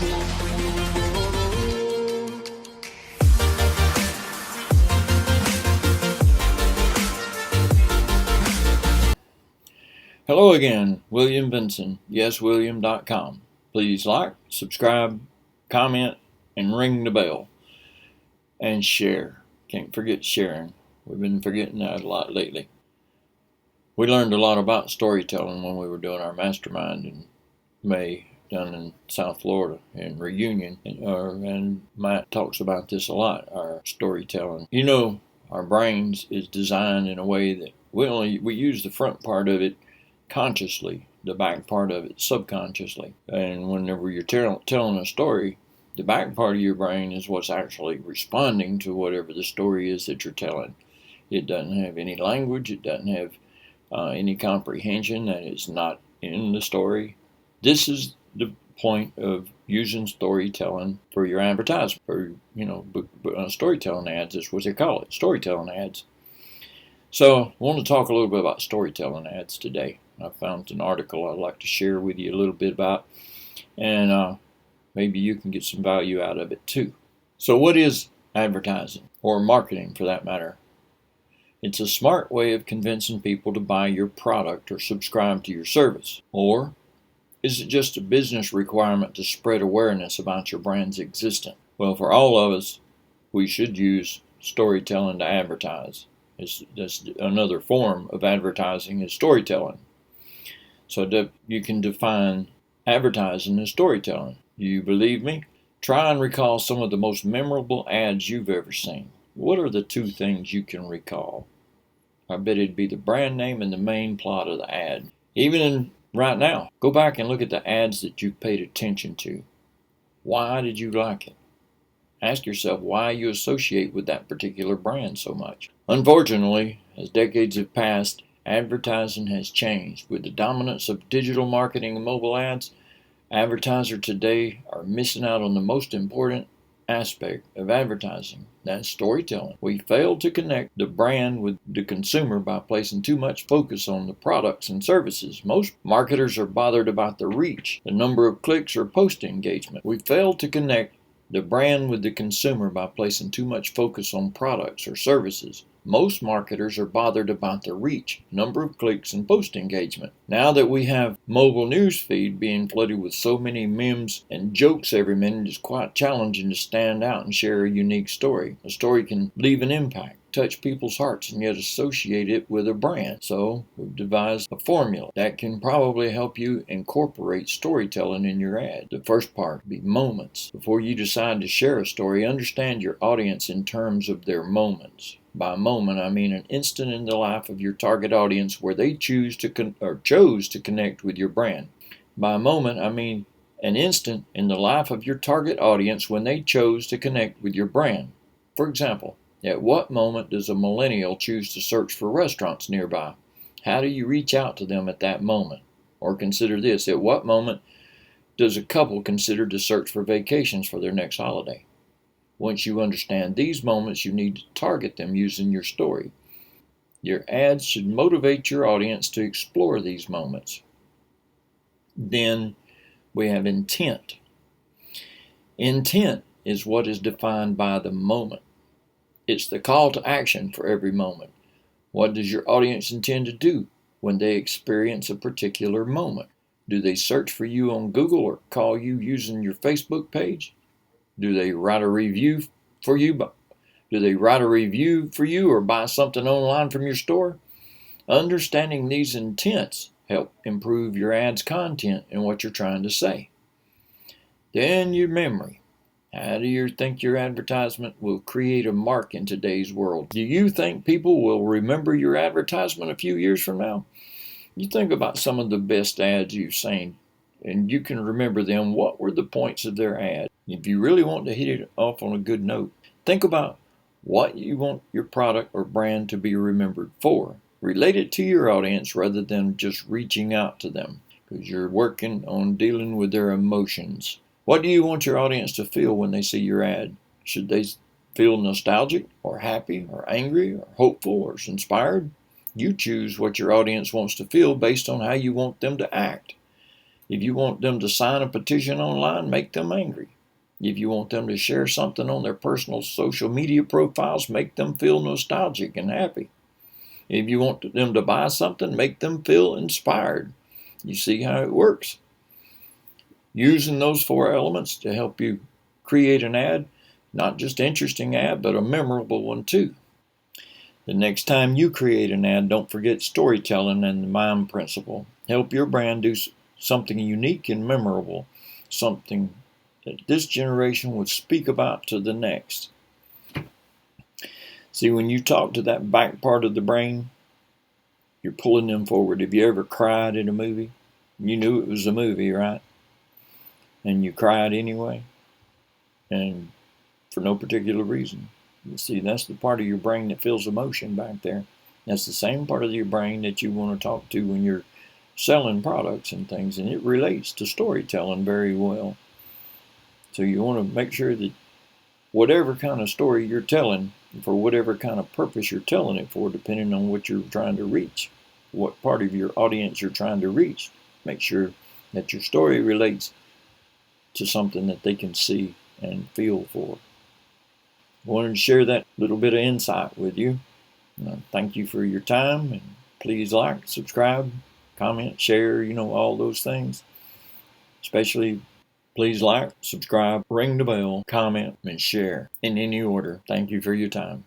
Hello again, William Vinson, yeswilliam.com. Please like, subscribe, comment, and ring the bell. And share. Can't forget sharing. We've been forgetting that a lot lately. We learned a lot about storytelling when we were doing our mastermind in May down in South Florida in Reunion. And Matt talks about this a lot, our storytelling. You know, our brains is designed in a way that we use the front part of it consciously, the back part of it subconsciously. And whenever you're telling a story, the back part of your brain is what's actually responding to whatever the story is that you're telling. It doesn't have any language. It doesn't have any comprehension that is not in the story. This is the point of using storytelling for your advertisement. For storytelling ads is what they call it, storytelling ads. So I want to talk a little bit about storytelling ads today. I found an article I'd like to share with you a little bit about, and maybe you can get some value out of it too. So what is advertising, or marketing for that matter? It's a smart way of convincing people to buy your product or subscribe to your service. Or is it just a business requirement to spread awareness about your brand's existence? Well, for all of us, we should use storytelling to advertise. That's another form of advertising is storytelling. So you can define advertising as storytelling. You believe me? Try and recall some of the most memorable ads you've ever seen. What are the two things you can recall? I bet it'd be the brand name and the main plot of the ad. Even right now, go back and look at the ads that you paid attention to. Why did you like it? Ask yourself why you associate with that particular brand so much. Unfortunately, as decades have passed, advertising has changed. With the dominance of digital marketing and mobile ads, advertisers today are missing out on the most important aspect of advertising. That's storytelling. We fail to connect the brand with the consumer by placing too much focus on the products and services. Most marketers are bothered about the reach, the number of clicks or post engagement. We fail to connect the brand with the consumer by placing too much focus on products or services. Most marketers are bothered about the reach, number of clicks, and post engagement. Now that we have mobile news feed being flooded with so many memes and jokes every minute, it's quite challenging to stand out and share a unique story. A story can leave an impact, touch people's hearts, and yet associate it with a brand. So we've devised a formula that can probably help you incorporate storytelling in your ad. The first part would be moments. Before you decide to share a story, understand your audience in terms of their moments. By moment, I mean an instant in the life of your target audience where they chose to connect with your brand. By moment, I mean an instant in the life of your target audience when they chose to connect with your brand. For example, at what moment does a millennial choose to search for restaurants nearby? How do you reach out to them at that moment? Or consider this, at what moment does a couple consider to search for vacations for their next holiday? Once you understand these moments, you need to target them using your story. Your ads should motivate your audience to explore these moments. Then we have intent. Intent is what is defined by the moment. It's the call to action for every moment. What does your audience intend to do when they experience a particular moment? Do they search for you on Google or call you using your Facebook page? Do they write a review for you? Or buy something online from your store? Understanding these intents help improve your ad's content and what you're trying to say. Then your memory. How do you think your advertisement will create a mark in today's world? Do you think people will remember your advertisement a few years from now? You think about some of the best ads you've seen, and you can remember them. What were the points of their ad? If you really want to hit it off on a good note, think about what you want your product or brand to be remembered for. Relate it to your audience rather than just reaching out to them, because you're working on dealing with their emotions. What do you want your audience to feel when they see your ad? Should they feel nostalgic or happy or angry or hopeful or inspired? You choose what your audience wants to feel based on how you want them to act. If you want them to sign a petition online, make them angry. If you want them to share something on their personal social media profiles, make them feel nostalgic and happy. If you want them to buy something, make them feel inspired. You see how it works. Using those 4 elements to help you create an ad, not just an interesting ad, but a memorable one too. The next time you create an ad, don't forget storytelling and the MIME principle. Help your brand do something unique and memorable, something that this generation would speak about to the next. See, when you talk to that back part of the brain, you're pulling them forward. Have you ever cried in a movie? You knew it was a movie, right? And you cried anyway, and for no particular reason. You see, that's the part of your brain that feels emotion back there. That's the same part of your brain that you want to talk to when you're selling products and things, and it relates to storytelling very well. So you want to make sure that whatever kind of story you're telling, for whatever kind of purpose you're telling it for, depending on what you're trying to reach, what part of your audience you're trying to reach, make sure that your story relates to something that they can see and feel for. I wanted to share that little bit of insight with you. Thank you for your time, and please like, subscribe, comment, share, all those things. Especially please like, subscribe, ring the bell, comment, and share in any order. Thank you for your time.